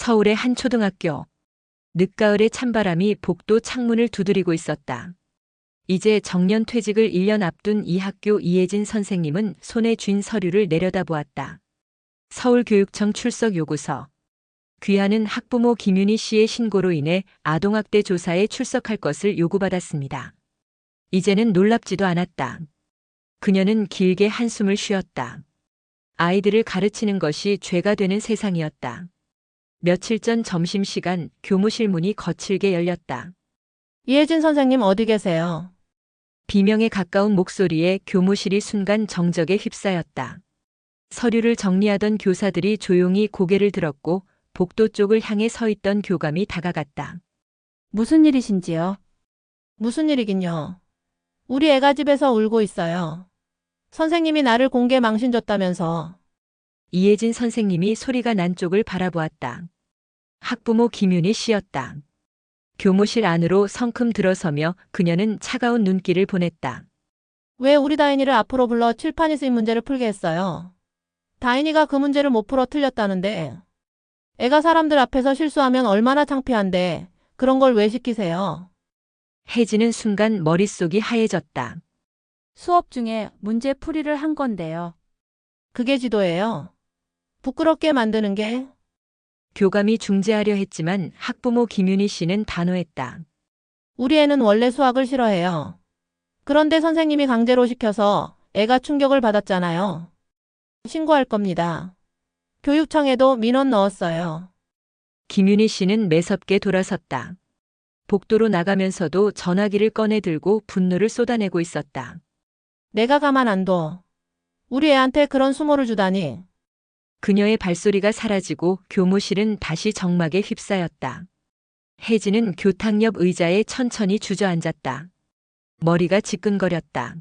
서울의 한 초등학교. 늦가을의 찬바람이 복도 창문을 두드리고 있었다. 이제 정년 퇴직을 1년 앞둔 이 학교 이혜진 선생님은 손에 쥔 서류를 내려다보았다. 서울교육청 출석 요구서. 귀하는 학부모 김윤희 씨의 신고로 인해 아동학대 조사에 출석할 것을 요구받았습니다. 이제는 놀랍지도 않았다. 그녀는 길게 한숨을 쉬었다. 아이들을 가르치는 것이 죄가 되는 세상이었다. 며칠 전 점심시간 교무실 문이 거칠게 열렸다. 이혜진 선생님 어디 계세요? 비명에 가까운 목소리에 교무실이 순간 정적에 휩싸였다. 서류를 정리하던 교사들이 조용히 고개를 들었고 복도 쪽을 향해 서 있던 교감이 다가갔다. 무슨 일이신지요? 무슨 일이긴요. 우리 애가 집에서 울고 있어요. 선생님이 나를 공개 망신 줬다면서. 이혜진 선생님이 소리가 난 쪽을 바라보았다. 학부모 김윤희 씨였다. 교무실 안으로 성큼 들어서며 그녀는 차가운 눈길을 보냈다. 왜 우리 다인이를 앞으로 불러 칠판이 쓰인 문제를 풀게 했어요? 다인이가 그 문제를 못 풀어 틀렸다는데. 애가 사람들 앞에서 실수하면 얼마나 창피한데 그런 걸 왜 시키세요? 혜진은 순간 머릿속이 하얘졌다. 수업 중에 문제 풀이를 한 건데요. 그게 지도예요. 부끄럽게 만드는 게. 교감이 중재하려 했지만 학부모 김윤희 씨는 단호했다. 우리 애는 원래 수학을 싫어해요. 그런데 선생님이 강제로 시켜서 애가 충격을 받았잖아요. 신고할 겁니다. 교육청에도 민원 넣었어요. 김윤희 씨는 매섭게 돌아섰다. 복도로 나가면서도 전화기를 꺼내 들고 분노를 쏟아내고 있었다. 내가 가만 안 둬. 우리 애한테 그런 수모를 주다니. 그녀의 발소리가 사라지고 교무실은 다시 정막에 휩싸였다. 혜진은 교탁 옆 의자에 천천히 주저앉았다. 머리가 지끈거렸다.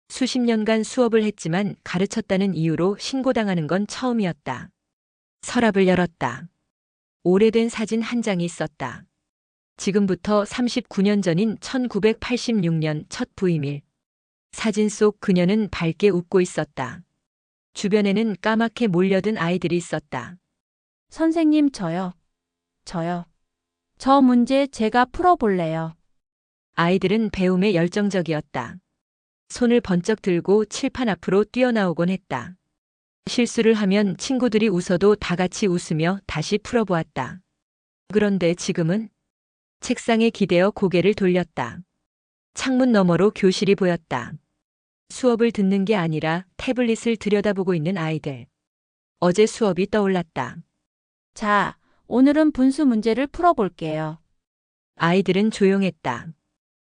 수십 년간 수업을 했지만 가르쳤다는 이유로 신고당하는 건 처음이었다. 서랍을 열었다. 오래된 사진 한 장이 있었다. 지금부터 39년 전인 1986년 첫 부임일. 사진 속 그녀는 밝게 웃고 있었다. 주변에는 까맣게 몰려든 아이들이 있었다. 선생님 저요. 저 문제 제가 풀어볼래요. 아이들은 배움에 열정적이었다. 손을 번쩍 들고 칠판 앞으로 뛰어나오곤 했다. 실수를 하면 친구들이 웃어도 다 같이 웃으며 다시 풀어보았다. 그런데 지금은 책상에 기대어 고개를 돌렸다. 창문 너머로 교실이 보였다. 수업을 듣는 게 아니라 태블릿을 들여다보고 있는 아이들. 어제 수업이 떠올랐다. 자, 오늘은 분수 문제를 풀어볼게요. 아이들은 조용했다.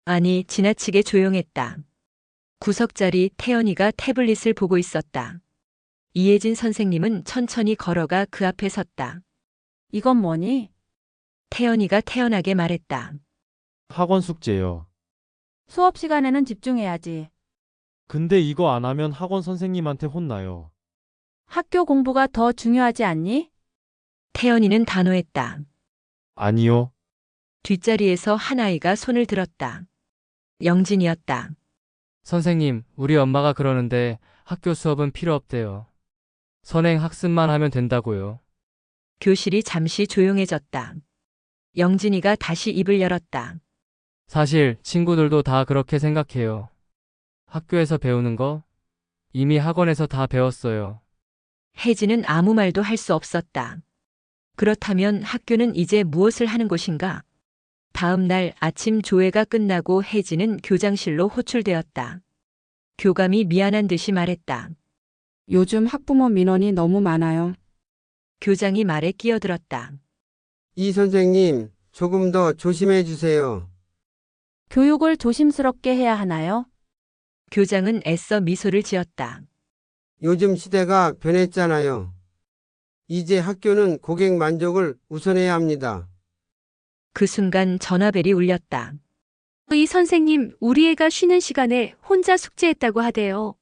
아니, 지나치게 조용했다. 구석자리 태연이가 태블릿을 보고 있었다. 이혜진 선생님은 천천히 걸어가 그 앞에 섰다. 이건 뭐니? 태연이가 태연하게 말했다. 학원 숙제요. 수업 시간에는 집중해야지. 근데 이거 안 하면 학원 선생님한테 혼나요. 학교 공부가 더 중요하지 않니? 태연이는 단호했다. 아니요. 뒷자리에서 한 아이가 손을 들었다. 영진이었다. 선생님, 우리 엄마가 그러는데 학교 수업은 필요 없대요. 선행 학습만 하면 된다고요. 교실이 잠시 조용해졌다. 영진이가 다시 입을 열었다. 사실 친구들도 다 그렇게 생각해요. 학교에서 배우는 거 이미 학원에서 다 배웠어요. 혜진은 아무 말도 할 수 없었다. 그렇다면 학교는 이제 무엇을 하는 곳인가? 다음 날 아침 조회가 끝나고 혜진은 교장실로 호출되었다. 교감이 미안한 듯이 말했다. 요즘 학부모 민원이 너무 많아요. 교장이 말에 끼어들었다. 이 선생님, 조금 더 조심해 주세요. 교육을 조심스럽게 해야 하나요? 교장은 애써 미소를 지었다. 요즘 시대가 변했잖아요. 이제 학교는 고객 만족을 우선해야 합니다. 그 순간 전화벨이 울렸다. 이 선생님, 우리 애가 쉬는 시간에 혼자 숙제했다고 하대요.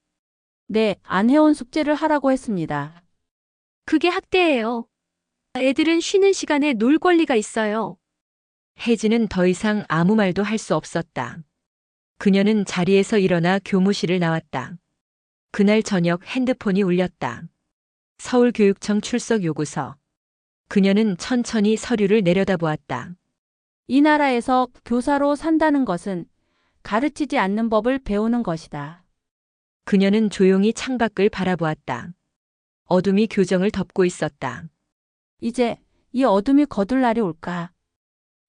네, 안 해온 숙제를 하라고 했습니다. 그게 학대예요. 애들은 쉬는 시간에 놀 권리가 있어요. 혜진은 더 이상 아무 말도 할 수 없었다. 그녀는 자리에서 일어나 교무실을 나왔다. 그날 저녁 핸드폰이 울렸다. 서울교육청 출석 요구서. 그녀는 천천히 서류를 내려다보았다. 이 나라에서 교사로 산다는 것은 가르치지 않는 법을 배우는 것이다. 그녀는 조용히 창밖을 바라보았다. 어둠이 교정을 덮고 있었다. 이제 이 어둠이 거둘 날이 올까?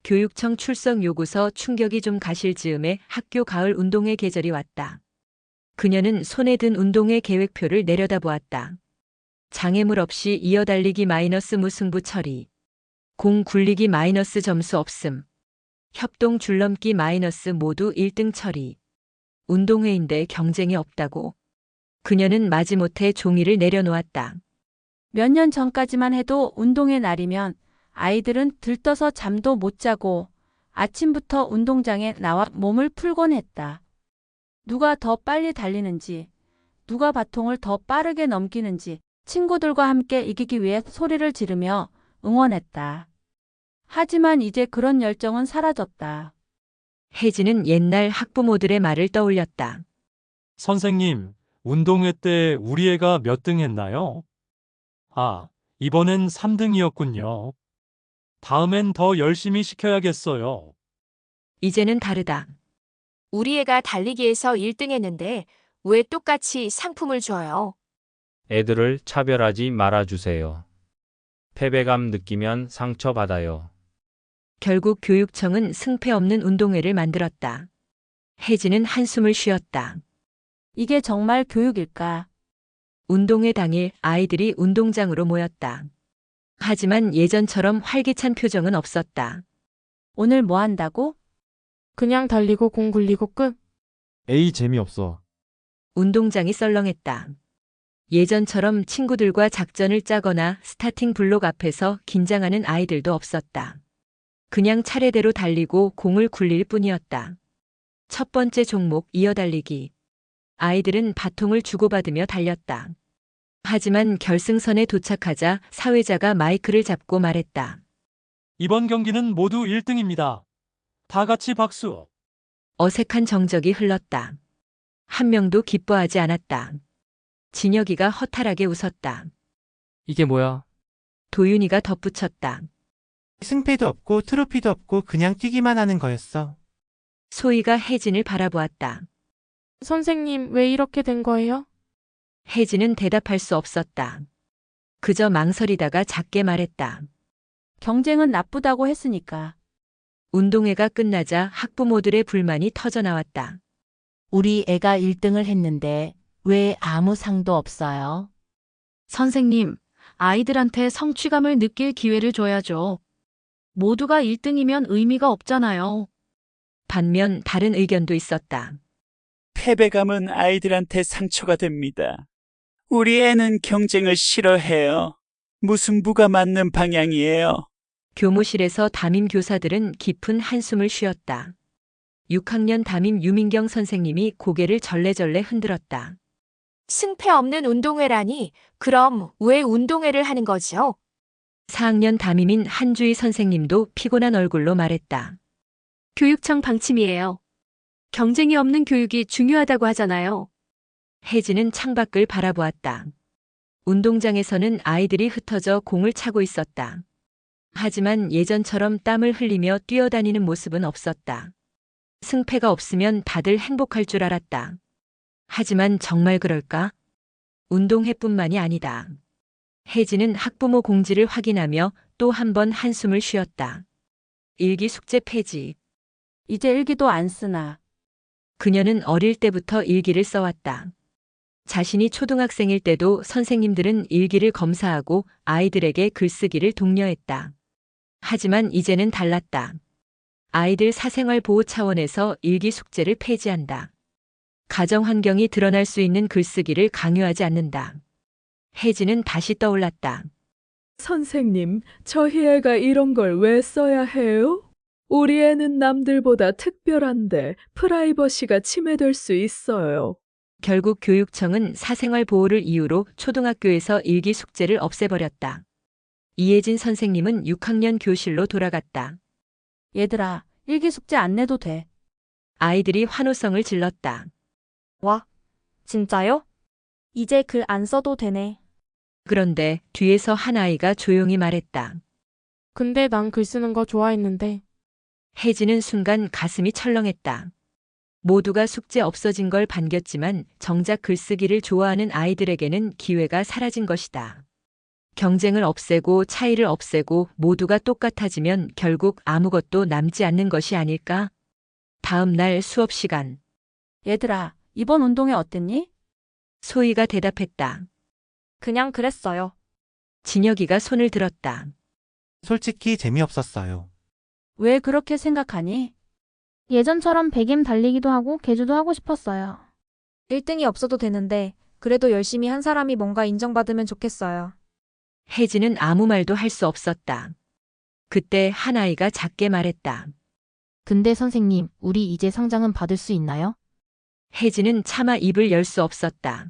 교육청 출석 요구서 충격이 좀 가실 즈음에 학교 가을 운동회 계절이 왔다. 그녀는 손에 든 운동회 계획표를 내려다보았다. 장애물 없이 이어달리기 마이너스 무승부 처리. 공 굴리기 마이너스 점수 없음. 협동 줄넘기 마이너스 모두 1등 처리. 운동회인데 경쟁이 없다고. 그녀는 마지못해 종이를 내려놓았다. 몇 년 전까지만 해도 운동의 날이면 아이들은 들떠서 잠도 못 자고 아침부터 운동장에 나와 몸을 풀곤 했다. 누가 더 빨리 달리는지, 누가 바통을 더 빠르게 넘기는지 친구들과 함께 이기기 위해 소리를 지르며 응원했다. 하지만 이제 그런 열정은 사라졌다. 혜진은 옛날 학부모들의 말을 떠올렸다. 선생님, 운동회 때 우리 애가 몇 등 했나요? 아, 이번엔 3등이었군요. 다음엔 더 열심히 시켜야겠어요. 이제는 다르다. 우리 애가 달리기에서 1등 했는데 왜 똑같이 상품을 줘요? 애들을 차별하지 말아주세요. 패배감 느끼면 상처받아요. 결국 교육청은 승패 없는 운동회를 만들었다. 혜진은 한숨을 쉬었다. 이게 정말 교육일까? 운동회 당일 아이들이 운동장으로 모였다. 하지만 예전처럼 활기찬 표정은 없었다. 오늘 뭐 한다고? 그냥 달리고 공 굴리고 끝. 에이, 재미없어. 운동장이 썰렁했다. 예전처럼 친구들과 작전을 짜거나 스타팅 블록 앞에서 긴장하는 아이들도 없었다. 그냥 차례대로 달리고 공을 굴릴 뿐이었다. 첫 번째 종목 이어달리기. 아이들은 바통을 주고받으며 달렸다. 하지만 결승선에 도착하자 사회자가 마이크를 잡고 말했다. 이번 경기는 모두 1등입니다. 다 같이 박수. 어색한 정적이 흘렀다. 한 명도 기뻐하지 않았다. 진혁이가 허탈하게 웃었다. 이게 뭐야? 도윤이가 덧붙였다. 승패도 없고 트로피도 없고 그냥 뛰기만 하는 거였어. 소희가 혜진을 바라보았다. 선생님, 왜 이렇게 된 거예요? 혜진은 대답할 수 없었다. 그저 망설이다가 작게 말했다. 경쟁은 나쁘다고 했으니까. 운동회가 끝나자 학부모들의 불만이 터져나왔다. 우리 애가 1등을 했는데 왜 아무 상도 없어요? 선생님, 아이들한테 성취감을 느낄 기회를 줘야죠. 모두가 1등이면 의미가 없잖아요. 반면 다른 의견도 있었다. 패배감은 아이들한테 상처가 됩니다. 우리 애는 경쟁을 싫어해요. 무승부가 맞는 방향이에요. 교무실에서 담임 교사들은 깊은 한숨을 쉬었다. 6학년 담임 유민경 선생님이 고개를 절레절레 흔들었다. 승패 없는 운동회라니 그럼 왜 운동회를 하는 거죠? 4학년 담임인 한주희 선생님도 피곤한 얼굴로 말했다. 교육청 방침이에요. 경쟁이 없는 교육이 중요하다고 하잖아요. 혜진은 창밖을 바라보았다. 운동장에서는 아이들이 흩어져 공을 차고 있었다. 하지만 예전처럼 땀을 흘리며 뛰어다니는 모습은 없었다. 승패가 없으면 다들 행복할 줄 알았다. 하지만 정말 그럴까? 운동회뿐만이 아니다. 혜진은 학부모 공지를 확인하며 또 한 번 한숨을 쉬었다. 일기 숙제 폐지. 이제 일기도 안 쓰나. 그녀는 어릴 때부터 일기를 써왔다. 자신이 초등학생일 때도 선생님들은 일기를 검사하고 아이들에게 글쓰기를 독려했다. 하지만 이제는 달랐다. 아이들 사생활 보호 차원에서 일기 숙제를 폐지한다. 가정 환경이 드러날 수 있는 글쓰기를 강요하지 않는다. 혜진은 다시 떠올랐다. 선생님, 저희 애가 이런 걸 왜 써야 해요? 우리 애는 남들보다 특별한데 프라이버시가 침해될 수 있어요. 결국 교육청은 사생활 보호를 이유로 초등학교에서 일기 숙제를 없애버렸다. 이혜진 선생님은 6학년 교실로 돌아갔다. 얘들아, 일기 숙제 안 내도 돼. 아이들이 환호성을 질렀다. 와, 진짜요? 이제 글 안 써도 되네. 그런데 뒤에서 한 아이가 조용히 말했다. 근데 난 글 쓰는 거 좋아했는데. 혜진은 순간 가슴이 철렁했다. 모두가 숙제 없어진 걸 반겼지만 정작 글쓰기를 좋아하는 아이들에게는 기회가 사라진 것이다. 경쟁을 없애고 차이를 없애고 모두가 똑같아지면 결국 아무것도 남지 않는 것이 아닐까? 다음 날 수업 시간. 얘들아, 이번 운동회 어땠니? 소희가 대답했다. 그냥 그랬어요. 진혁이가 손을 들었다. 솔직히 재미없었어요. 왜 그렇게 생각하니? 예전처럼 백임 달리기도 하고 계주도 하고 싶었어요. 1등이 없어도 되는데 그래도 열심히 한 사람이 뭔가 인정받으면 좋겠어요. 혜진은 아무 말도 할 수 없었다. 그때 한 아이가 작게 말했다. 근데 선생님, 우리 이제 상장은 받을 수 있나요? 혜진은 차마 입을 열 수 없었다.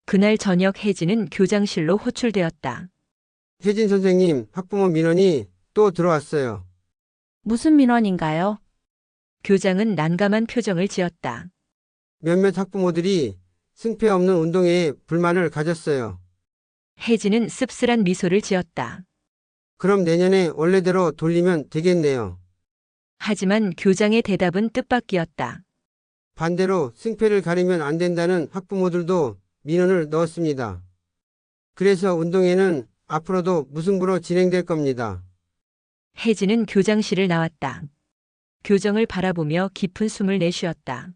그날 저녁 혜진은 교장실로 호출되었다. 혜진 선생님, 학부모 민원이 또 들어왔어요. 무슨 민원인가요? 교장은 난감한 표정을 지었다. 몇몇 학부모들이 승패 없는 운동회에 불만을 가졌어요. 혜진은 씁쓸한 미소를 지었다. 그럼 내년에 원래대로 돌리면 되겠네요. 하지만 교장의 대답은 뜻밖이었다. 반대로 승패를 가리면 안 된다는 학부모들도 민원을 넣었습니다. 그래서 운동회는 앞으로도 무승부로 진행될 겁니다. 혜진은 교장실을 나왔다. 교정을 바라보며 깊은 숨을 내쉬었다.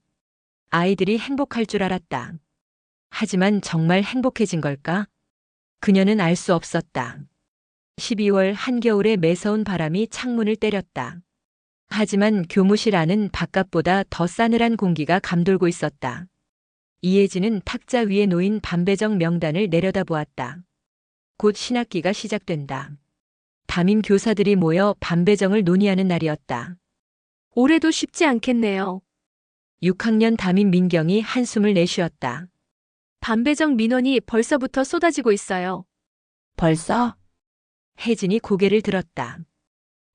아이들이 행복할 줄 알았다. 하지만 정말 행복해진 걸까? 그녀는 알 수 없었다. 12월 한겨울의 매서운 바람이 창문을 때렸다. 하지만 교무실 안은 바깥보다 더 싸늘한 공기가 감돌고 있었다. 이혜진은 탁자 위에 놓인 반배정 명단을 내려다보았다. 곧 신학기가 시작된다. 담임 교사들이 모여 반배정을 논의하는 날이었다. 올해도 쉽지 않겠네요. 6학년 담임 민경이 한숨을 내쉬었다. 반배정 민원이 벌써부터 쏟아지고 있어요. 벌써? 혜진이 고개를 들었다.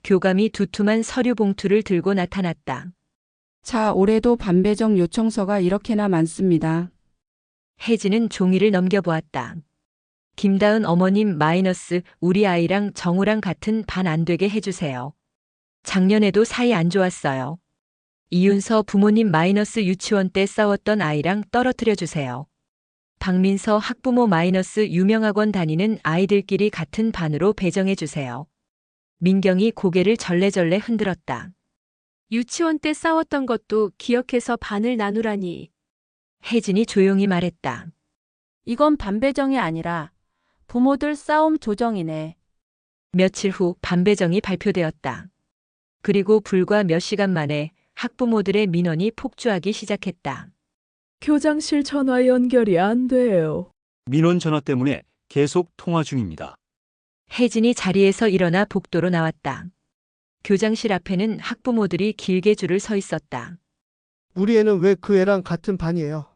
교감이 두툼한 서류 봉투를 들고 나타났다. 자, 올해도 반배정 요청서가 이렇게나 많습니다. 혜진은 종이를 넘겨보았다. 김다은 어머님 마이너스 우리 아이랑 정우랑 같은 반 안 되게 해주세요. 작년에도 사이 안 좋았어요. 이윤서 부모님 마이너스 유치원 때 싸웠던 아이랑 떨어뜨려 주세요. 박민서 학부모 마이너스 유명학원 다니는 아이들끼리 같은 반으로 배정해 주세요. 민경이 고개를 절레절레 흔들었다. 유치원 때 싸웠던 것도 기억해서 반을 나누라니. 혜진이 조용히 말했다. 이건 반배정이 아니라 부모들 싸움 조정이네. 며칠 후 반배정이 발표되었다. 그리고 불과 몇 시간 만에 학부모들의 민원이 폭주하기 시작했다. 교장실 전화 연결이 안 돼요. 민원 전화 때문에 계속 통화 중입니다. 혜진이 자리에서 일어나 복도로 나왔다. 교장실 앞에는 학부모들이 길게 줄을 서 있었다. 우리 애는 왜 그 애랑 같은 반이에요?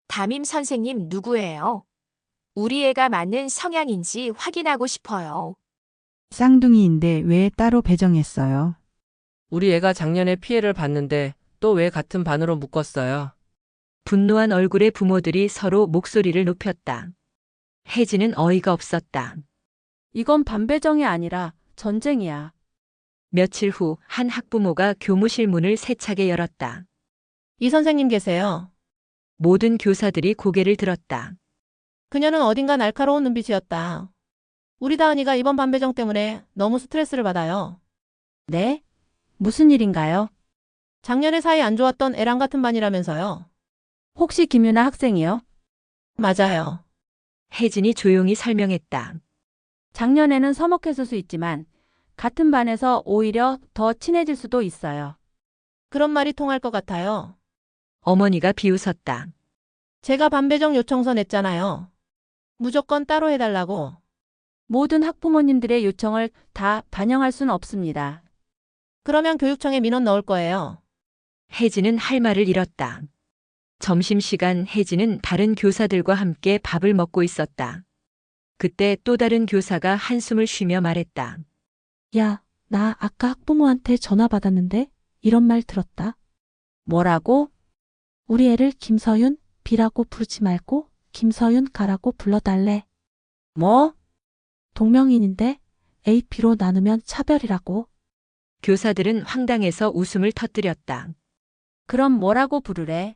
담임 선생님 누구예요? 우리 애가 맞는 성향인지 확인하고 싶어요. 쌍둥이인데 왜 따로 배정했어요? 우리 애가 작년에 피해를 봤는데 또 왜 같은 반으로 묶었어요? 분노한 얼굴의 부모들이 서로 목소리를 높였다. 혜진은 어이가 없었다. 이건 반배정이 아니라 전쟁이야. 며칠 후 한 학부모가 교무실 문을 세차게 열었다. 이 선생님 계세요. 모든 교사들이 고개를 들었다. 그녀는 어딘가 날카로운 눈빛이었다. 우리 다은이가 이번 반배정 때문에 너무 스트레스를 받아요. 네? 무슨 일인가요? 작년에 사이 안 좋았던 애랑 같은 반이라면서요. 혹시 김유나 학생이요? 맞아요. 혜진이 조용히 설명했다. 작년에는 서먹했을 수 있지만 같은 반에서 오히려 더 친해질 수도 있어요. 그런 말이 통할 것 같아요. 어머니가 비웃었다. 제가 반배정 요청서 냈잖아요. 무조건 따로 해달라고. 모든 학부모님들의 요청을 다 반영할 수는 없습니다. 그러면 교육청에 민원 넣을 거예요. 혜진은 할 말을 잃었다. 점심시간 혜진은 다른 교사들과 함께 밥을 먹고 있었다. 그때 또 다른 교사가 한숨을 쉬며 말했다. 야, 나 아까 학부모한테 전화 받았는데 이런 말 들었다. 뭐라고? 우리 애를 김서윤 B라고 부르지 말고 김서윤 가라고 불러달래. 뭐? 동명이인인데 AP로 나누면 차별이라고? 교사들은 황당해서 웃음을 터뜨렸다. 그럼 뭐라고 부르래?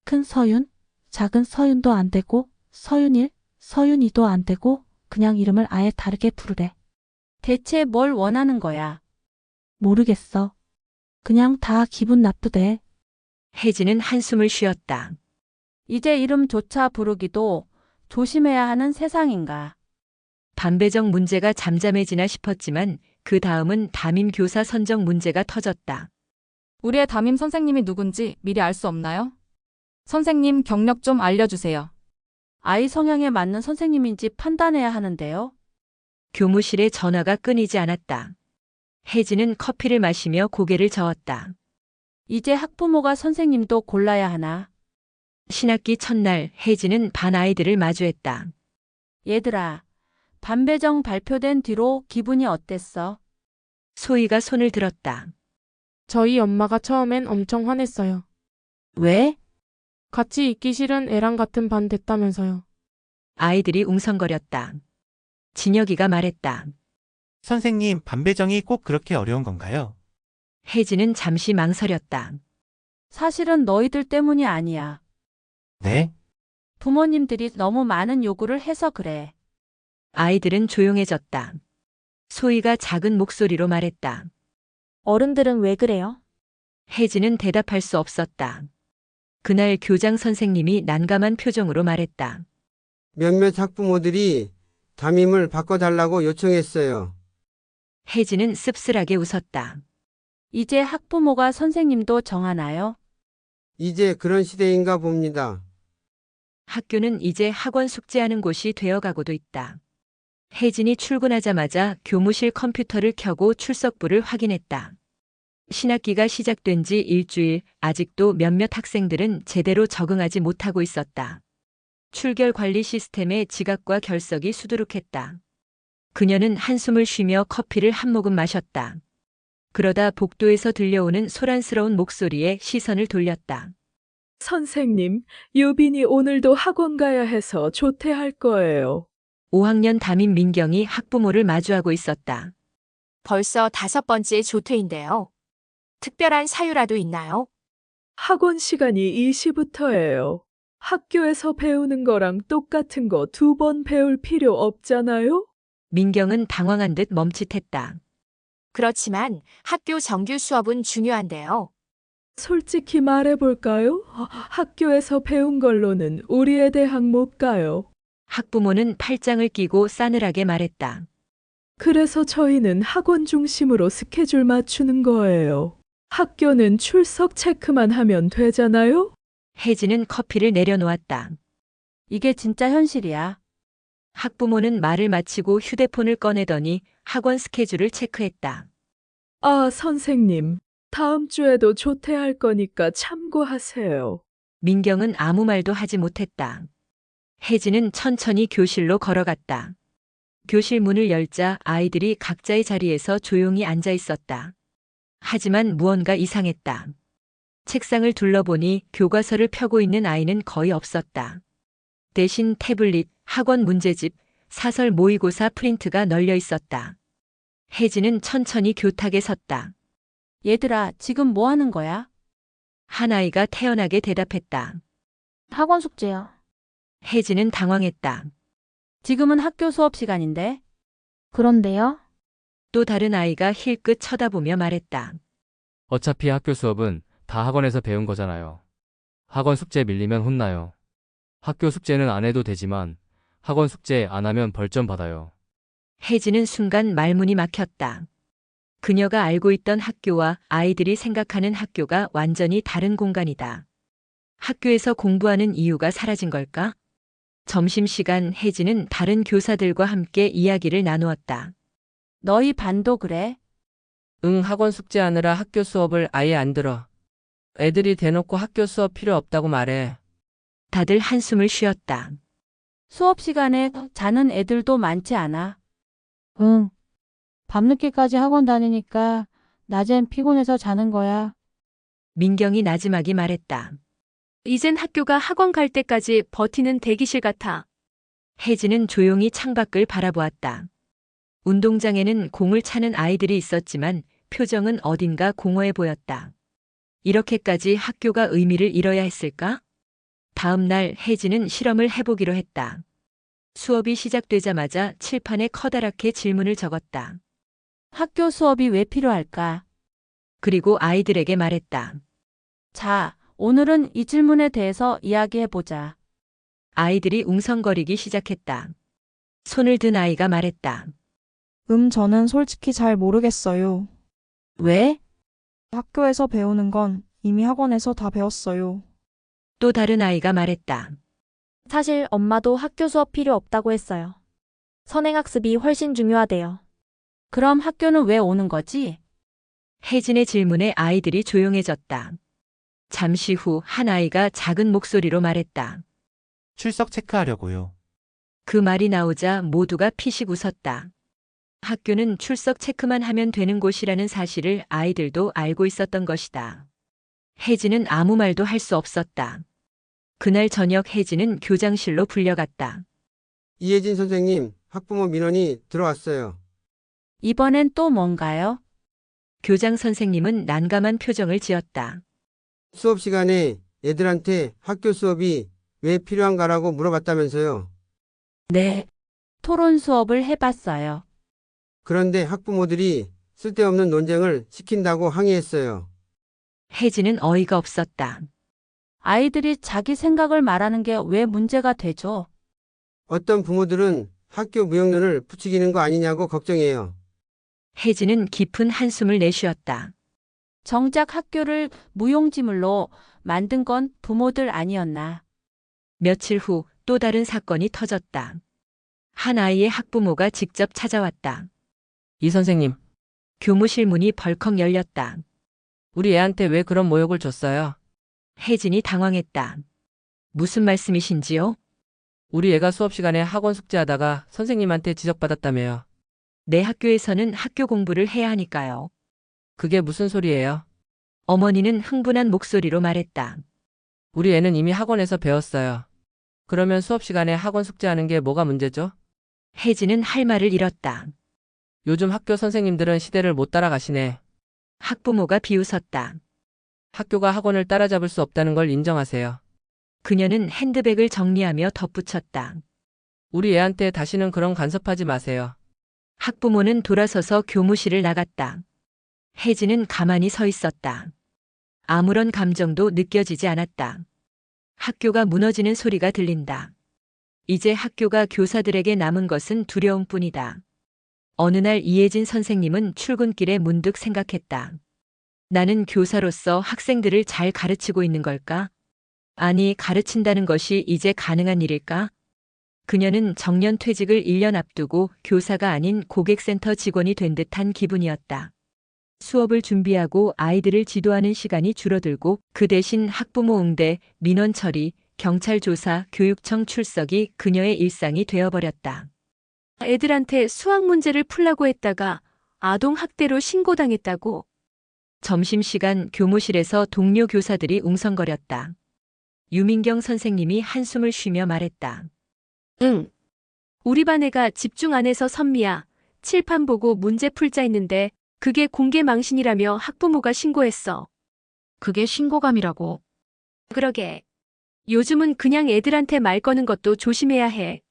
큰 서윤, 작은 서윤도 안 되고, 서윤 1, 서윤 2도 안 되고, 그냥 이름을 아예 다르게 부르래. 대체 뭘 원하는 거야? 모르겠어. 그냥 다 기분 나쁘대. 혜진은 한숨을 쉬었다. 이제 이름조차 부르기도 조심해야 하는 세상인가. 반배정 문제가 잠잠해지나 싶었지만 그 다음은 담임 교사 선정 문제가 터졌다. 우리의 담임 선생님이 누군지 미리 알 수 없나요? 선생님 경력 좀 알려주세요. 아이 성향에 맞는 선생님인지 판단해야 하는데요. 교무실에 전화가 끊이지 않았다. 혜진은 커피를 마시며 고개를 저었다. 이제 학부모가 선생님도 골라야 하나. 신학기 첫날 혜진은 반 아이들을 마주했다. 얘들아, 반배정 발표된 뒤로 기분이 어땠어? 소희가 손을 들었다. 저희 엄마가 처음엔 엄청 화냈어요. 왜? 같이 있기 싫은 애랑 같은 반 됐다면서요. 아이들이 웅성거렸다. 진혁이가 말했다. 선생님, 반배정이 꼭 그렇게 어려운 건가요? 혜진은 잠시 망설였다. 사실은 너희들 때문이 아니야. 네? 부모님들이 너무 많은 요구를 해서 그래. 아이들은 조용해졌다. 소희가 작은 목소리로 말했다. 어른들은 왜 그래요? 혜진은 대답할 수 없었다. 그날 교장 선생님이 난감한 표정으로 말했다. 몇몇 학부모들이 담임을 바꿔달라고 요청했어요. 혜진은 씁쓸하게 웃었다. 이제 학부모가 선생님도 정하나요? 이제 그런 시대인가 봅니다. 학교는 이제 학원 숙제하는 곳이 되어가고도 있다. 혜진이 출근하자마자 교무실 컴퓨터를 켜고 출석부를 확인했다. 신학기가 시작된 지 일주일, 아직도 몇몇 학생들은 제대로 적응하지 못하고 있었다. 출결 관리 시스템에 지각과 결석이 수두룩했다. 그녀는 한숨을 쉬며 커피를 한 모금 마셨다. 그러다 복도에서 들려오는 소란스러운 목소리에 시선을 돌렸다. 선생님, 유빈이 오늘도 학원 가야 해서 조퇴할 거예요. 5학년 담임 민경이 학부모를 마주하고 있었다. 벌써 5번째 조퇴인데요. 특별한 사유라도 있나요? 학원 시간이 2시부터예요. 학교에서 배우는 거랑 똑같은 거 2번 배울 필요 없잖아요? 민경은 당황한 듯 멈칫했다. 그렇지만 학교 정규 수업은 중요한데요. 솔직히 말해볼까요? 학교에서 배운 걸로는 우리 애대 학 못 가요. 학부모는 팔짱을 끼고 싸늘하게 말했다. 그래서 저희는 학원 중심으로 스케줄 맞추는 거예요. 학교는 출석 체크만 하면 되잖아요? 혜진은 커피를 내려놓았다. 이게 진짜 현실이야. 학부모는 말을 마치고 휴대폰을 꺼내더니 학원 스케줄을 체크했다. 아, 선생님. 다음 주에도 조퇴할 거니까 참고하세요. 민경은 아무 말도 하지 못했다. 혜진은 천천히 교실로 걸어갔다. 교실 문을 열자 아이들이 각자의 자리에서 조용히 앉아 있었다. 하지만 무언가 이상했다. 책상을 둘러보니 교과서를 펴고 있는 아이는 거의 없었다. 대신 태블릿, 학원 문제집, 사설 모의고사 프린트가 널려 있었다. 혜진은 천천히 교탁에 섰다. 얘들아, 지금 뭐 하는 거야? 한 아이가 태연하게 대답했다. 학원 숙제요. 혜진은 당황했다. 지금은 학교 수업 시간인데? 그런데요? 또 다른 아이가 힐끗 쳐다보며 말했다. 어차피 학교 수업은 다 학원에서 배운 거잖아요. 학원 숙제 밀리면 혼나요. 학교 숙제는 안 해도 되지만 학원 숙제 안 하면 벌점 받아요. 혜진은 순간 말문이 막혔다. 그녀가 알고 있던 학교와 아이들이 생각하는 학교가 완전히 다른 공간이다. 학교에서 공부하는 이유가 사라진 걸까? 점심시간 혜진은 다른 교사들과 함께 이야기를 나누었다. 너희 반도 그래? 응, 학원 숙제하느라 학교 수업을 아예 안 들어. 애들이 대놓고 학교 수업 필요 없다고 말해. 다들 한숨을 쉬었다. 수업 시간에 자는 애들도 많지 않아? 응. 밤늦게까지 학원 다니니까 낮엔 피곤해서 자는 거야. 민경이 나지막이 말했다. 이젠 학교가 학원 갈 때까지 버티는 대기실 같아. 혜진은 조용히 창밖을 바라보았다. 운동장에는 공을 차는 아이들이 있었지만 표정은 어딘가 공허해 보였다. 이렇게까지 학교가 의미를 잃어야 했을까? 다음 날 혜진은 실험을 해보기로 했다. 수업이 시작되자마자 칠판에 커다랗게 질문을 적었다. 학교 수업이 왜 필요할까? 그리고 아이들에게 말했다. 자, 오늘은 이 질문에 대해서 이야기해보자. 아이들이 웅성거리기 시작했다. 손을 든 아이가 말했다. 저는 솔직히 잘 모르겠어요. 왜? 학교에서 배우는 건 이미 학원에서 다 배웠어요. 또 다른 아이가 말했다. 사실 엄마도 학교 수업 필요 없다고 했어요. 선행학습이 훨씬 중요하대요. 그럼 학교는 왜 오는 거지? 혜진의 질문에 아이들이 조용해졌다. 잠시 후 한 아이가 작은 목소리로 말했다. 출석 체크하려고요. 그 말이 나오자 모두가 피식 웃었다. 학교는 출석 체크만 하면 되는 곳이라는 사실을 아이들도 알고 있었던 것이다. 혜진은 아무 말도 할 수 없었다. 그날 저녁 혜진은 교장실로 불려갔다. 이혜진 선생님, 학부모 민원이 들어왔어요. 이번엔 또 뭔가요? 교장 선생님은 난감한 표정을 지었다. 수업 시간에 애들한테 학교 수업이 왜 필요한가라고 물어봤다면서요. 네. 토론 수업을 해봤어요. 그런데 학부모들이 쓸데없는 논쟁을 시킨다고 항의했어요. 혜진은 어이가 없었다. 아이들이 자기 생각을 말하는 게 왜 문제가 되죠? 어떤 부모들은 학교 무용론을 부추기는 거 아니냐고 걱정해요. 혜진은 깊은 한숨을 내쉬었다. 정작 학교를 무용지물로 만든 건 부모들 아니었나? 며칠 후 또 다른 사건이 터졌다. 한 아이의 학부모가 직접 찾아왔다. 이 선생님, 교무실 문이 벌컥 열렸다. 우리 애한테 왜 그런 모욕을 줬어요? 혜진이 당황했다. 무슨 말씀이신지요? 우리 애가 수업 시간에 학원 숙제하다가 선생님한테 지적받았다며요. 내 학교에서는 학교 공부를 해야 하니까요. 그게 무슨 소리예요? 어머니는 흥분한 목소리로 말했다. 우리 애는 이미 학원에서 배웠어요. 그러면 수업 시간에 학원 숙제하는 게 뭐가 문제죠? 혜진은 할 말을 잃었다. 요즘 학교 선생님들은 시대를 못 따라가시네. 학부모가 비웃었다. 학교가 학원을 따라잡을 수 없다는 걸 인정하세요. 그녀는 핸드백을 정리하며 덧붙였다. 우리 애한테 다시는 그런 간섭하지 마세요. 학부모는 돌아서서 교무실을 나갔다. 혜진은 가만히 서 있었다. 아무런 감정도 느껴지지 않았다. 학교가 무너지는 소리가 들린다. 이제 학교가 교사들에게 남은 것은 두려움뿐이다. 어느 날 이혜진 선생님은 출근길에 문득 생각했다. 나는 교사로서 학생들을 잘 가르치고 있는 걸까? 아니, 가르친다는 것이 이제 가능한 일일까? 그녀는 정년 퇴직을 1년 앞두고 교사가 아닌 고객센터 직원이 된 듯한 기분이었다. 수업을 준비하고 아이들을 지도하는 시간이 줄어들고 그 대신 학부모 응대, 민원 처리, 경찰 조사, 교육청 출석이 그녀의 일상이 되어버렸다. 애들한테 수학 문제를 풀라고 했다가 아동학대로 신고당했다고. 점심시간 교무실에서 동료 교사들이 웅성거렸다. 유민경 선생님이 한숨을 쉬며 말했다. 응. 우리 반 애가 집중 안 해서 선미야. 칠판 보고 문제 풀자 했는데 그게 공개망신이라며 학부모가 신고했어. 그게 신고감이라고. 그러게. 요즘은 그냥 애들한테 말 거는 것도 조심해야 해.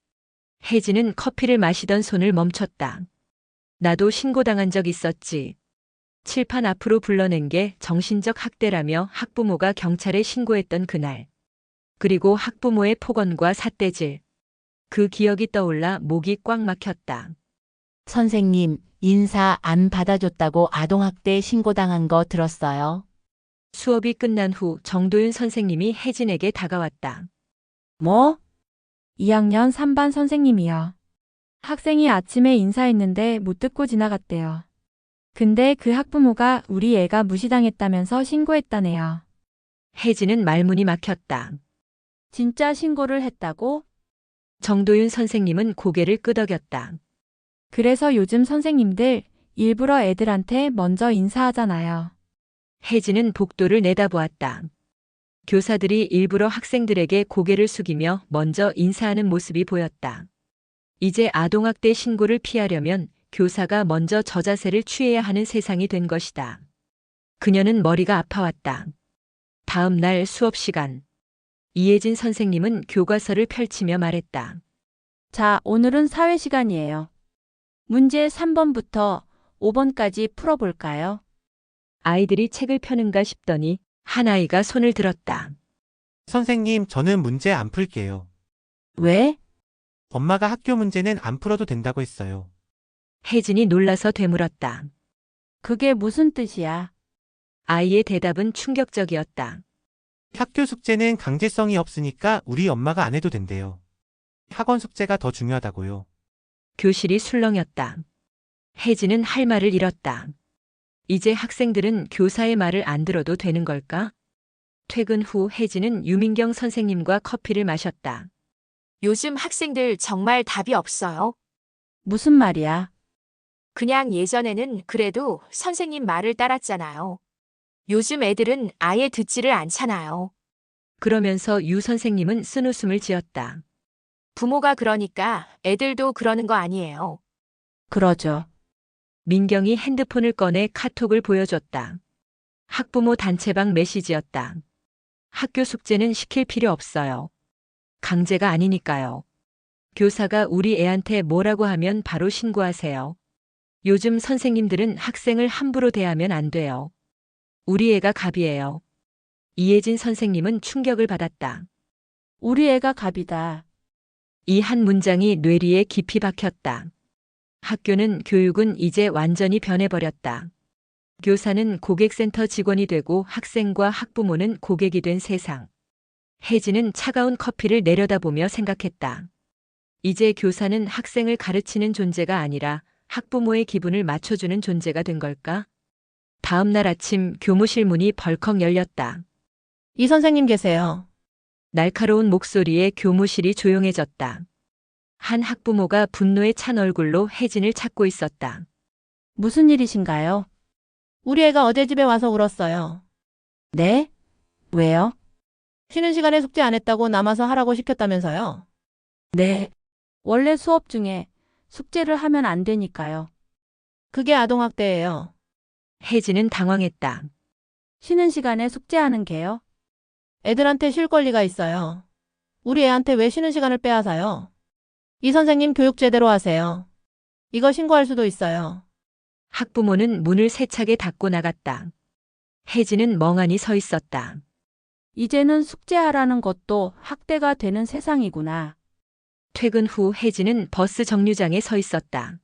혜진은 커피를 마시던 손을 멈췄다. 나도 신고당한 적 있었지. 칠판 앞으로 불러낸 게 정신적 학대라며 학부모가 경찰에 신고했던 그날. 그리고 학부모의 폭언과 삿대질. 그 기억이 떠올라 목이 꽉 막혔다. 선생님, 인사 안 받아줬다고 아동학대 신고당한 거 들었어요? 수업이 끝난 후 정도윤 선생님이 혜진에게 다가왔다. 뭐? 2학년 3반 선생님이요. 학생이 아침에 인사했는데 못 듣고 지나갔대요. 근데 그 학부모가 우리 애가 무시당했다면서 신고했다네요. 혜진은 말문이 막혔다. 진짜 신고를 했다고? 정도윤 선생님은 고개를 끄덕였다. 그래서 요즘 선생님들 일부러 애들한테 먼저 인사하잖아요. 혜진은 복도를 내다보았다. 교사들이 일부러 학생들에게 고개를 숙이며 먼저 인사하는 모습이 보였다. 이제 아동학대 신고를 피하려면 교사가 먼저 저자세를 취해야 하는 세상이 된 것이다. 그녀는 머리가 아파왔다. 다음 날 수업 시간. 이혜진 선생님은 교과서를 펼치며 말했다. 자, 오늘은 사회 시간이에요. 문제 3번부터 5번까지 풀어볼까요? 아이들이 책을 펴는가 싶더니 한 아이가 손을 들었다. 선생님, 저는 문제 안 풀게요. 왜? 엄마가 학교 문제는 안 풀어도 된다고 했어요. 혜진이 놀라서 되물었다. 그게 무슨 뜻이야? 아이의 대답은 충격적이었다. 학교 숙제는 강제성이 없으니까 우리 엄마가 안 해도 된대요. 학원 숙제가 더 중요하다고요. 교실이 술렁였다. 혜진은 할 말을 잃었다. 이제 학생들은 교사의 말을 안 들어도 되는 걸까? 퇴근 후 혜진은 유민경 선생님과 커피를 마셨다. 요즘 학생들 정말 답이 없어요. 무슨 말이야? 그냥 예전에는 그래도 선생님 말을 따랐잖아요. 요즘 애들은 아예 듣지를 않잖아요. 그러면서 유 선생님은 쓴웃음을 지었다. 부모가 그러니까 애들도 그러는 거 아니에요. 그러죠. 민경이 핸드폰을 꺼내 카톡을 보여줬다. 학부모 단체방 메시지였다. 학교 숙제는 시킬 필요 없어요. 강제가 아니니까요. 교사가 우리 애한테 뭐라고 하면 바로 신고하세요. 요즘 선생님들은 학생을 함부로 대하면 안 돼요. 우리 애가 갑이에요. 이혜진 선생님은 충격을 받았다. 우리 애가 갑이다. 이 한 문장이 뇌리에 깊이 박혔다. 학교는 교육은 이제 완전히 변해버렸다. 교사는 고객센터 직원이 되고 학생과 학부모는 고객이 된 세상. 혜진은 차가운 커피를 내려다보며 생각했다. 이제 교사는 학생을 가르치는 존재가 아니라 학부모의 기분을 맞춰주는 존재가 된 걸까? 다음 날 아침 교무실 문이 벌컥 열렸다. 이 선생님 계세요. 날카로운 목소리에 교무실이 조용해졌다. 한 학부모가 분노에 찬 얼굴로 혜진을 찾고 있었다. 무슨 일이신가요? 우리 애가 어제 집에 와서 울었어요. 네? 왜요? 쉬는 시간에 숙제 안 했다고 남아서 하라고 시켰다면서요. 네. 원래 수업 중에 숙제를 하면 안 되니까요. 그게 아동학대예요. 혜진은 당황했다. 쉬는 시간에 숙제하는 게요? 애들한테 쉴 권리가 있어요. 우리 애한테 왜 쉬는 시간을 빼앗아요? 이 선생님 교육 제대로 하세요. 이거 신고할 수도 있어요. 학부모는 문을 세차게 닫고 나갔다. 혜진은 멍하니 서 있었다. 이제는 숙제하라는 것도 학대가 되는 세상이구나. 퇴근 후 혜진은 버스 정류장에 서 있었다.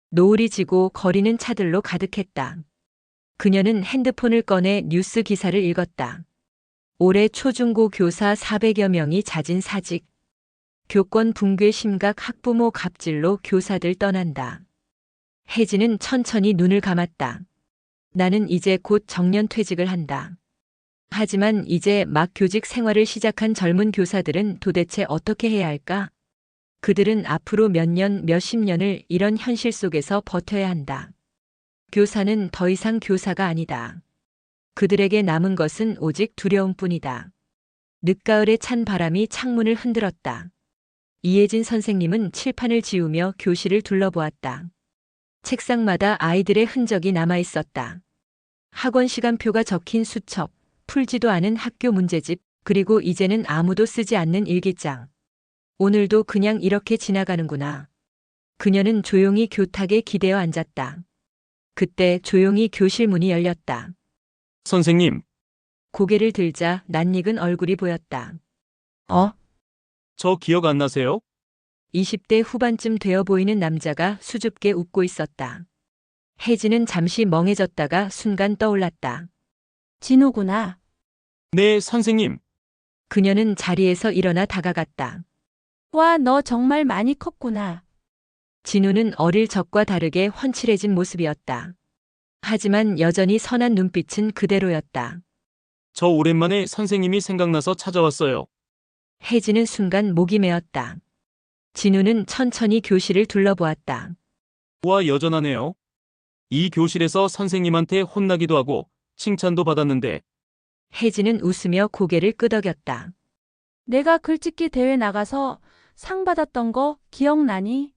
노을이 지고 거리는 차들로 가득했다. 그녀는 핸드폰을 꺼내 뉴스 기사를 읽었다. 올해 초중고 교사 400여 명이 잦은 사직. 교권 붕괴 심각 학부모 갑질로 교사들 떠난다. 혜진은 천천히 눈을 감았다. 나는 이제 곧 정년퇴직을 한다. 하지만 이제 막 교직 생활을 시작한 젊은 교사들은 도대체 어떻게 해야 할까? 그들은 앞으로 몇 년, 몇십 년을 이런 현실 속에서 버텨야 한다. 교사는 더 이상 교사가 아니다. 그들에게 남은 것은 오직 두려움뿐이다. 늦가을에 찬 바람이 창문을 흔들었다. 이혜진 선생님은 칠판을 지우며 교실을 둘러보았다. 책상마다 아이들의 흔적이 남아 있었다. 학원 시간표가 적힌 수첩, 풀지도 않은 학교 문제집, 그리고 이제는 아무도 쓰지 않는 일기장. 오늘도 그냥 이렇게 지나가는구나. 그녀는 조용히 교탁에 기대어 앉았다. 그때 조용히 교실 문이 열렸다. 선생님. 고개를 들자 낯익은 얼굴이 보였다. 저 기억 안 나세요? 20대 후반쯤 되어 보이는 남자가 수줍게 웃고 있었다. 혜진은 잠시 멍해졌다가 순간 떠올랐다. 진우구나. 네, 선생님. 그녀는 자리에서 일어나 다가갔다. 와, 너 정말 많이 컸구나. 진우는 어릴 적과 다르게 훤칠해진 모습이었다. 하지만 여전히 선한 눈빛은 그대로였다. 저 오랜만에 선생님이 생각나서 찾아왔어요. 혜진은 순간 목이 메었다. 진우는 천천히 교실을 둘러보았다. 와, 여전하네요. 이 교실에서 선생님한테 혼나기도 하고 칭찬도 받았는데. 혜진은 웃으며 고개를 끄덕였다. 내가 글짓기 대회 나가서 상 받았던 거 기억나니?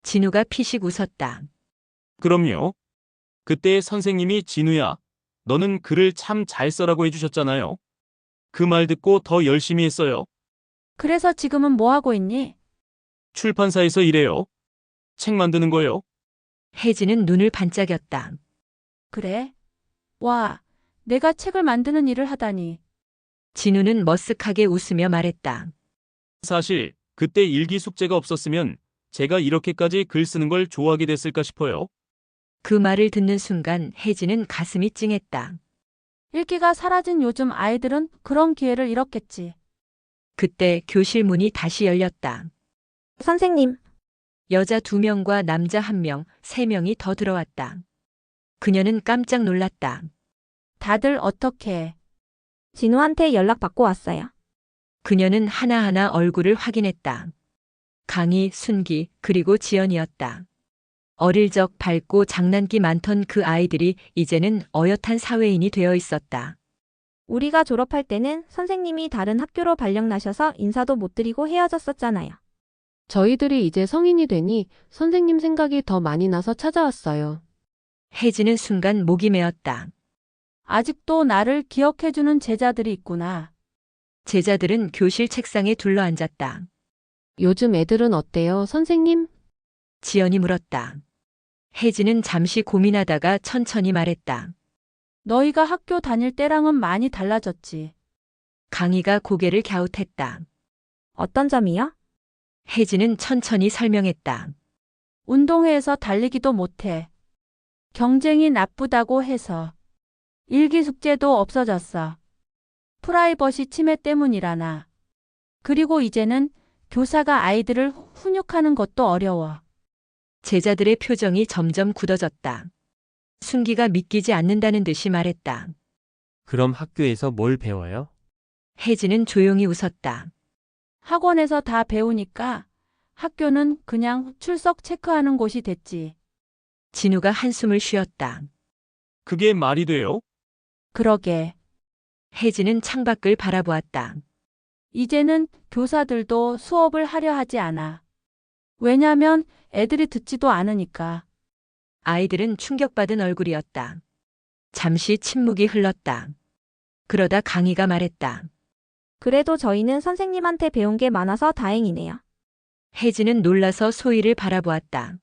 진우가 피식 웃었다. 그럼요. 그때 선생님이 진우야, 너는 글을 참 잘 써라고 해주셨잖아요. 그 말 듣고 더 열심히 했어요. 그래서 지금은 뭐 하고 있니? 출판사에서 일해요. 책 만드는 거요. 혜진은 눈을 반짝였다. 그래? 와, 내가 책을 만드는 일을 하다니. 진우는 머쓱하게 웃으며 말했다. 사실 그때 일기 숙제가 없었으면 제가 이렇게까지 글 쓰는 걸 좋아하게 됐을까 싶어요. 그 말을 듣는 순간 혜진은 가슴이 찡했다. 읽기가 사라진 요즘 아이들은 그런 기회를 잃었겠지. 그때 교실 문이 다시 열렸다. 선생님, 여자 2명과 남자 1명, 3명이 더 들어왔다. 그녀는 깜짝 놀랐다. 다들 어떻게? 진우한테 연락받고 왔어요. 그녀는 하나하나 얼굴을 확인했다. 강희, 순기, 그리고 지연이었다. 어릴 적 밝고 장난기 많던 그 아이들이 이제는 어엿한 사회인이 되어 있었다. 우리가 졸업할 때는 선생님이 다른 학교로 발령 나셔서 인사도 못 드리고 헤어졌었잖아요. 저희들이 이제 성인이 되니 선생님 생각이 더 많이 나서 찾아왔어요. 혜진은 순간 목이 메었다. 아직도 나를 기억해주는 제자들이 있구나. 제자들은 교실 책상에 둘러앉았다. 요즘 애들은 어때요, 선생님? 지연이 물었다. 혜진은 잠시 고민하다가 천천히 말했다. 너희가 학교 다닐 때랑은 많이 달라졌지. 강희가 고개를 갸웃했다. 어떤 점이요? 혜진은 천천히 설명했다. 운동회에서 달리기도 못해. 경쟁이 나쁘다고 해서. 일기 숙제도 없어졌어. 프라이버시 침해 때문이라나. 그리고 이제는 교사가 아이들을 훈육하는 것도 어려워. 제자들의 표정이 점점 굳어졌다. 순기가 믿기지 않는다는 듯이 말했다. 그럼 학교에서 뭘 배워요? 혜진은 조용히 웃었다. 학원에서 다 배우니까 학교는 그냥 출석 체크하는 곳이 됐지. 진우가 한숨을 쉬었다. 그게 말이 돼요? 그러게. 혜진은 창밖을 바라보았다. 이제는 교사들도 수업을 하려 하지 않아. 왜냐면 애들이 듣지도 않으니까. 아이들은 충격받은 얼굴이었다. 잠시 침묵이 흘렀다. 그러다 강희가 말했다. 그래도 저희는 선생님한테 배운 게 많아서 다행이네요. 혜진은 놀라서 소희를 바라보았다.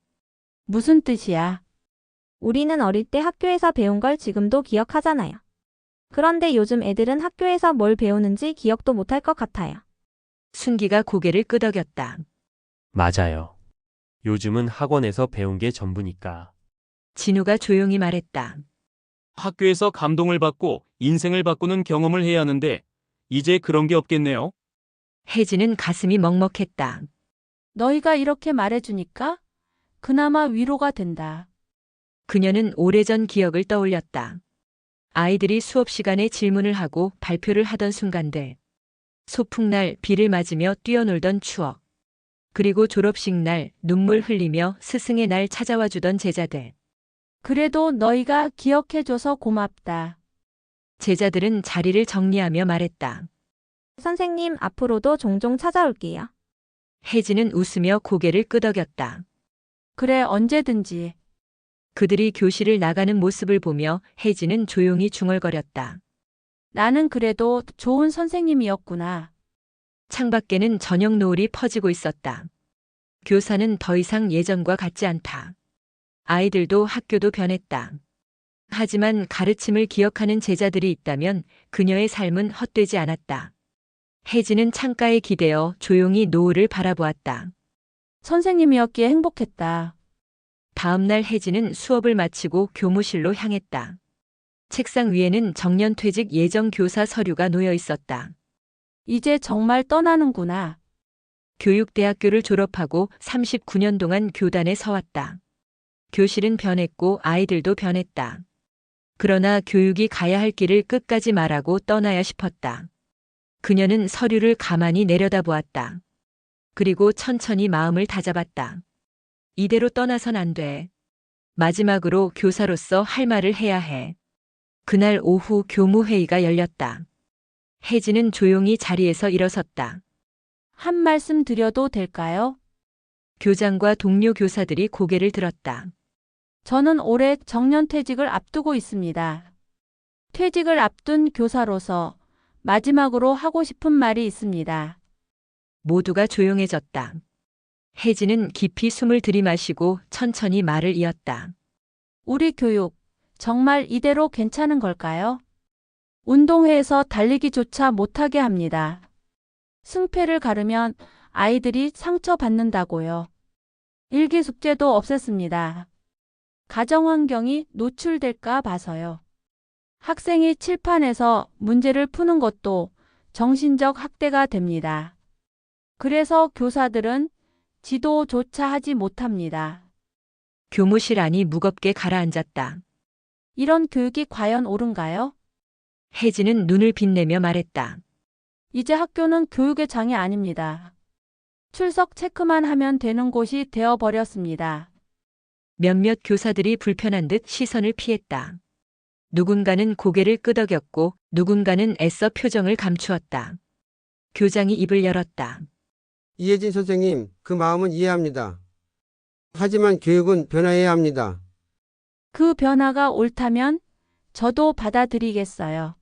무슨 뜻이야? 우리는 어릴 때 학교에서 배운 걸 지금도 기억하잖아요. 그런데 요즘 애들은 학교에서 뭘 배우는지 기억도 못할 것 같아요. 순기가 고개를 끄덕였다. 맞아요. 요즘은 학원에서 배운 게 전부니까. 진우가 조용히 말했다. 학교에서 감동을 받고 인생을 바꾸는 경험을 해야 하는데 이제 그런 게 없겠네요. 혜진은 가슴이 먹먹했다. 너희가 이렇게 말해주니까 그나마 위로가 된다. 그녀는 오래전 기억을 떠올렸다. 아이들이 수업 시간에 질문을 하고 발표를 하던 순간들. 소풍날 비를 맞으며 뛰어놀던 추억. 그리고 졸업식 날 눈물 흘리며 스승의 날 찾아와 주던 제자들. 그래도 너희가 기억해줘서 고맙다. 제자들은 자리를 정리하며 말했다. 선생님, 앞으로도 종종 찾아올게요. 혜진은 웃으며 고개를 끄덕였다. 그래, 언제든지. 그들이 교실을 나가는 모습을 보며 혜진은 조용히 중얼거렸다. 나는 그래도 좋은 선생님이었구나. 창밖에는 저녁 노을이 퍼지고 있었다. 교사는 더 이상 예전과 같지 않다. 아이들도 학교도 변했다. 하지만 가르침을 기억하는 제자들이 있다면 그녀의 삶은 헛되지 않았다. 혜진은 창가에 기대어 조용히 노을을 바라보았다. 선생님이었기에 행복했다. 다음 날 혜진은 수업을 마치고 교무실로 향했다. 책상 위에는 정년퇴직 예정 교사 서류가 놓여 있었다. 이제 정말 떠나는구나. 교육대학교를 졸업하고 39년 동안 교단에 서왔다. 교실은 변했고 아이들도 변했다. 그러나 교육이 가야 할 길을 끝까지 말하고 떠나야 싶었다. 그녀는 서류를 가만히 내려다보았다. 그리고 천천히 마음을 다잡았다. 이대로 떠나선 안 돼. 마지막으로 교사로서 할 말을 해야 해. 그날 오후 교무회의가 열렸다. 혜진은 조용히 자리에서 일어섰다. 한 말씀 드려도 될까요? 교장과 동료 교사들이 고개를 들었다. 저는 올해 정년퇴직을 앞두고 있습니다. 퇴직을 앞둔 교사로서 마지막으로 하고 싶은 말이 있습니다. 모두가 조용해졌다. 혜진은 깊이 숨을 들이마시고 천천히 말을 이었다. 우리 교육, 정말 이대로 괜찮은 걸까요? 운동회에서 달리기조차 못하게 합니다. 승패를 가르면 아이들이 상처받는다고요. 일기 숙제도 없앴습니다. 가정 환경이 노출될까 봐서요. 학생이 칠판에서 문제를 푸는 것도 정신적 학대가 됩니다. 그래서 교사들은 지도조차 하지 못합니다. 교무실 안이 무겁게 가라앉았다. 이런 교육이 과연 옳은가요? 혜진은 눈을 빛내며 말했다. 이제 학교는 교육의 장이 아닙니다. 출석 체크만 하면 되는 곳이 되어버렸습니다. 몇몇 교사들이 불편한 듯 시선을 피했다. 누군가는 고개를 끄덕였고 누군가는 애써 표정을 감추었다. 교장이 입을 열었다. 이혜진 선생님, 그 마음은 이해합니다. 하지만 교육은 변화해야 합니다. 그 변화가 옳다면 저도 받아들이겠어요.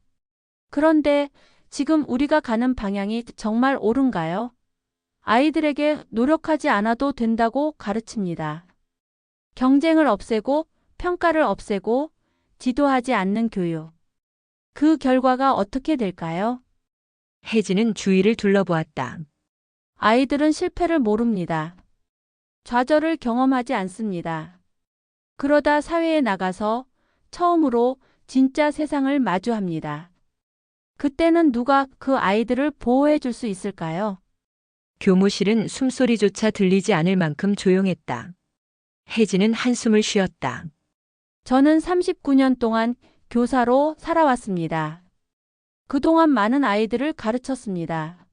그런데 지금 우리가 가는 방향이 정말 옳은가요? 아이들에게 노력하지 않아도 된다고 가르칩니다. 경쟁을 없애고 평가를 없애고 지도하지 않는 교육. 그 결과가 어떻게 될까요? 혜진은 주위를 둘러보았다. 아이들은 실패를 모릅니다. 좌절을 경험하지 않습니다. 그러다 사회에 나가서 처음으로 진짜 세상을 마주합니다. 그때는 누가 그 아이들을 보호해 줄 수 있을까요? 교무실은 숨소리조차 들리지 않을 만큼 조용했다. 혜진은 한숨을 쉬었다. 저는 39년 동안 교사로 살아왔습니다. 그동안 많은 아이들을 가르쳤습니다.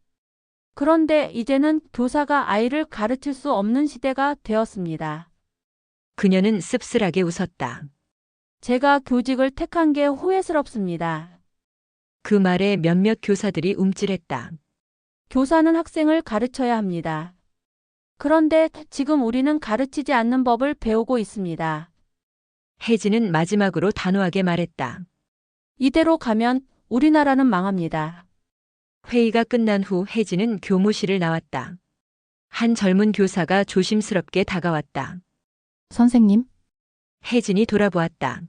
그런데 이제는 교사가 아이를 가르칠 수 없는 시대가 되었습니다. 그녀는 씁쓸하게 웃었다. 제가 교직을 택한 게 후회스럽습니다. 그 말에 몇몇 교사들이 움찔했다. 교사는 학생을 가르쳐야 합니다. 그런데 지금 우리는 가르치지 않는 법을 배우고 있습니다. 혜진은 마지막으로 단호하게 말했다. 이대로 가면 우리나라는 망합니다. 회의가 끝난 후 혜진은 교무실을 나왔다. 한 젊은 교사가 조심스럽게 다가왔다. 선생님, 혜진이 돌아보았다.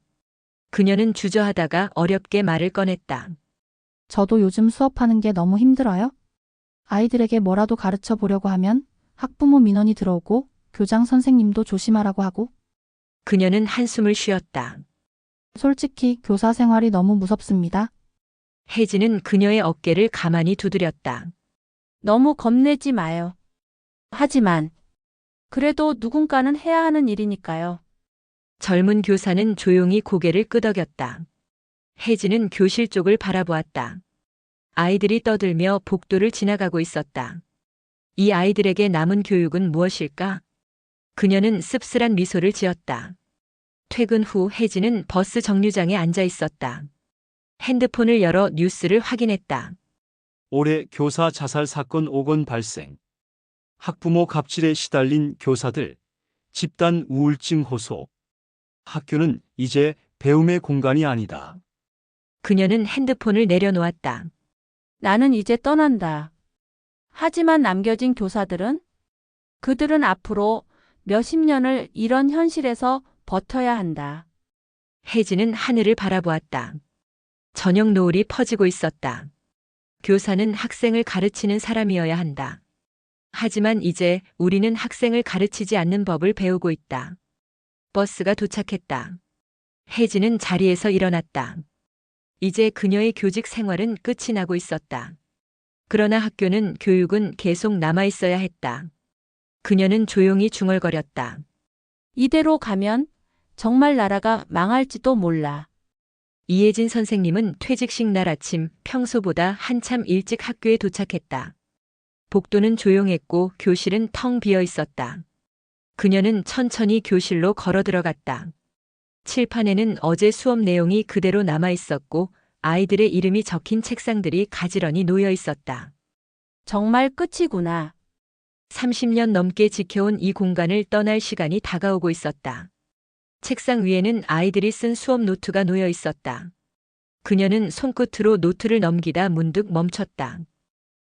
그녀는 주저하다가 어렵게 말을 꺼냈다. 저도 요즘 수업하는 게 너무 힘들어요. 아이들에게 뭐라도 가르쳐 보려고 하면 학부모 민원이 들어오고 교장 선생님도 조심하라고 하고. 그녀는 한숨을 쉬었다. 솔직히 교사 생활이 너무 무섭습니다. 혜진은 그녀의 어깨를 가만히 두드렸다. 너무 겁내지 마요. 하지만 그래도 누군가는 해야 하는 일이니까요. 젊은 교사는 조용히 고개를 끄덕였다. 혜진은 교실 쪽을 바라보았다. 아이들이 떠들며 복도를 지나가고 있었다. 이 아이들에게 남은 교육은 무엇일까? 그녀는 씁쓸한 미소를 지었다. 퇴근 후 혜진은 버스 정류장에 앉아 있었다. 핸드폰을 열어 뉴스를 확인했다. 올해 교사 자살 사건 5건 발생. 학부모 갑질에 시달린 교사들. 집단 우울증 호소. 학교는 이제 배움의 공간이 아니다. 그녀는 핸드폰을 내려놓았다. 나는 이제 떠난다. 하지만 남겨진 교사들은? 그들은 앞으로 몇십 년을 이런 현실에서 버텨야 한다. 혜진은 하늘을 바라보았다. 저녁 노을이 퍼지고 있었다. 교사는 학생을 가르치는 사람이어야 한다. 하지만 이제 우리는 학생을 가르치지 않는 법을 배우고 있다. 버스가 도착했다. 혜진은 자리에서 일어났다. 이제 그녀의 교직 생활은 끝이 나고 있었다. 그러나 학교는 교육은 계속 남아 있어야 했다. 그녀는 조용히 중얼거렸다. 이대로 가면 정말 나라가 망할지도 몰라. 이혜진 선생님은 퇴직식 날 아침 평소보다 한참 일찍 학교에 도착했다. 복도는 조용했고 교실은 텅 비어 있었다. 그녀는 천천히 교실로 걸어 들어갔다. 칠판에는 어제 수업 내용이 그대로 남아 있었고 아이들의 이름이 적힌 책상들이 가지런히 놓여 있었다. 정말 끝이구나. 30년 넘게 지켜온 이 공간을 떠날 시간이 다가오고 있었다. 책상 위에는 아이들이 쓴 수업 노트가 놓여 있었다. 그녀는 손끝으로 노트를 넘기다 문득 멈췄다.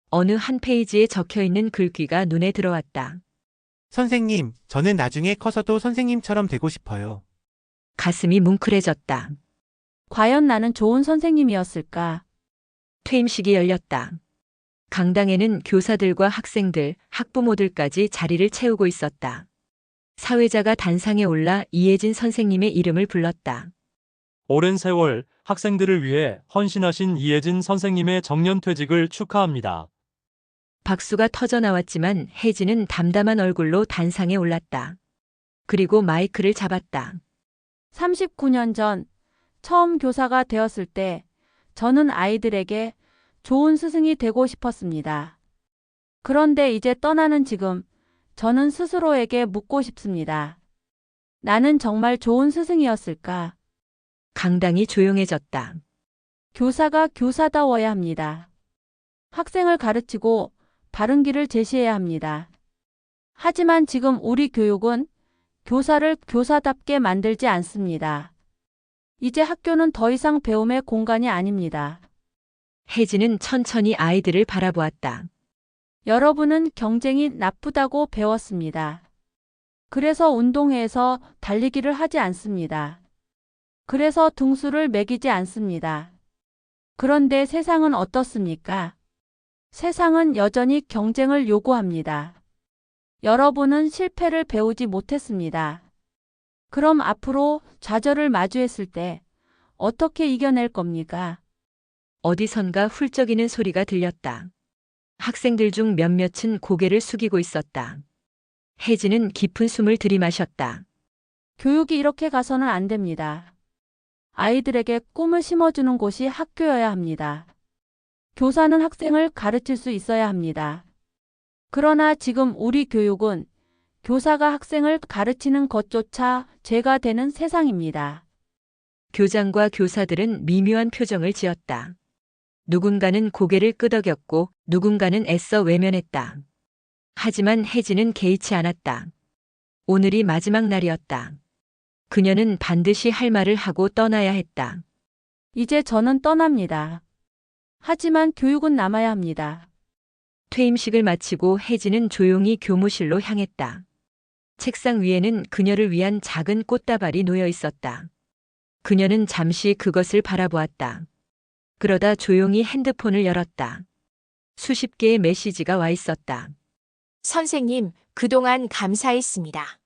어느 한 페이지에 적혀 있는 글귀가 눈에 들어왔다. 선생님, 저는 나중에 커서도 선생님처럼 되고 싶어요. 가슴이 뭉클해졌다. 과연 나는 좋은 선생님이었을까? 퇴임식이 열렸다. 강당에는 교사들과 학생들, 학부모들까지 자리를 채우고 있었다. 사회자가 단상에 올라 이혜진 선생님의 이름을 불렀다. 오랜 세월 학생들을 위해 헌신하신 이혜진 선생님의 정년퇴직을 축하합니다. 박수가 터져 나왔지만 혜진은 담담한 얼굴로 단상에 올랐다. 그리고 마이크를 잡았다. 39년 전 처음 교사가 되었을 때 저는 아이들에게 좋은 스승이 되고 싶었습니다. 그런데 이제 떠나는 지금 저는 스스로에게 묻고 싶습니다. 나는 정말 좋은 스승이었을까? 강당이 조용해졌다. 교사가 교사다워야 합니다. 학생을 가르치고 바른 길을 제시해야 합니다. 하지만 지금 우리 교육은 교사를 교사답게 만들지 않습니다. 이제 학교는 더 이상 배움의 공간이 아닙니다. 혜진은 천천히 아이들을 바라보았다. 여러분은 경쟁이 나쁘다고 배웠습니다. 그래서 운동회에서 달리기를 하지 않습니다. 그래서 등수를 매기지 않습니다. 그런데 세상은 어떻습니까? 세상은 여전히 경쟁을 요구합니다. 여러분은 실패를 배우지 못했습니다. 그럼 앞으로 좌절을 마주했을 때 어떻게 이겨낼 겁니까? 어디선가 훌쩍이는 소리가 들렸다. 학생들 중 몇몇은 고개를 숙이고 있었다. 혜진은 깊은 숨을 들이마셨다. 교육이 이렇게 가서는 안 됩니다. 아이들에게 꿈을 심어주는 곳이 학교여야 합니다. 교사는 학생을 가르칠 수 있어야 합니다. 그러나 지금 우리 교육은 교사가 학생을 가르치는 것조차 죄가 되는 세상입니다. 교장과 교사들은 미묘한 표정을 지었다. 누군가는 고개를 끄덕였고 누군가는 애써 외면했다. 하지만 혜진은 개의치 않았다. 오늘이 마지막 날이었다. 그녀는 반드시 할 말을 하고 떠나야 했다. 이제 저는 떠납니다. 하지만 교육은 남아야 합니다. 퇴임식을 마치고 혜진은 조용히 교무실로 향했다. 책상 위에는 그녀를 위한 작은 꽃다발이 놓여 있었다. 그녀는 잠시 그것을 바라보았다. 그러다 조용히 핸드폰을 열었다. 수십 개의 메시지가 와 있었다. 선생님, 그동안 감사했습니다.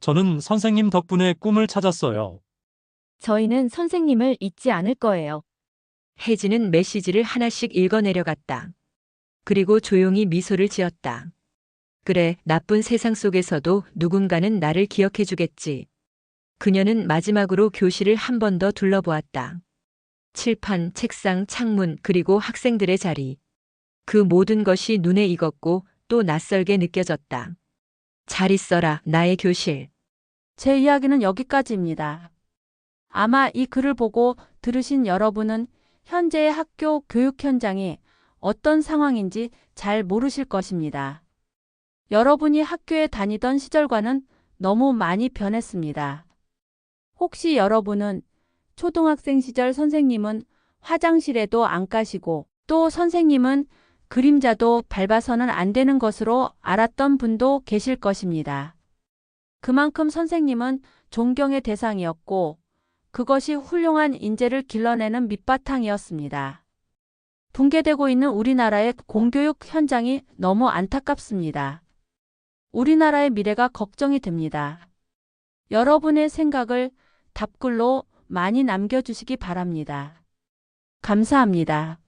저는 선생님 덕분에 꿈을 찾았어요. 저희는 선생님을 잊지 않을 거예요. 혜진은 메시지를 하나씩 읽어내려갔다. 그리고 조용히 미소를 지었다. 그래, 나쁜 세상 속에서도 누군가는 나를 기억해주겠지. 그녀는 마지막으로 교실을 한 번 더 둘러보았다. 칠판, 책상, 창문, 그리고 학생들의 자리. 그 모든 것이 눈에 익었고 또 낯설게 느껴졌다. 잘 있어라, 나의 교실. 제 이야기는 여기까지입니다. 아마 이 글을 보고 들으신 여러분은 현재의 학교 교육 현장이 어떤 상황인지 잘 모르실 것입니다. 여러분이 학교에 다니던 시절과는 너무 많이 변했습니다. 혹시 여러분은 초등학생 시절 선생님은 화장실에도 안 가시고 또 선생님은 그림자도 밟아서는 안 되는 것으로 알았던 분도 계실 것입니다. 그만큼 선생님은 존경의 대상이었고 그것이 훌륭한 인재를 길러내는 밑바탕이었습니다. 붕괴되고 있는 우리나라의 공교육 현장이 너무 안타깝습니다. 우리나라의 미래가 걱정이 됩니다. 여러분의 생각을 답글로 많이 남겨주시기 바랍니다. 감사합니다.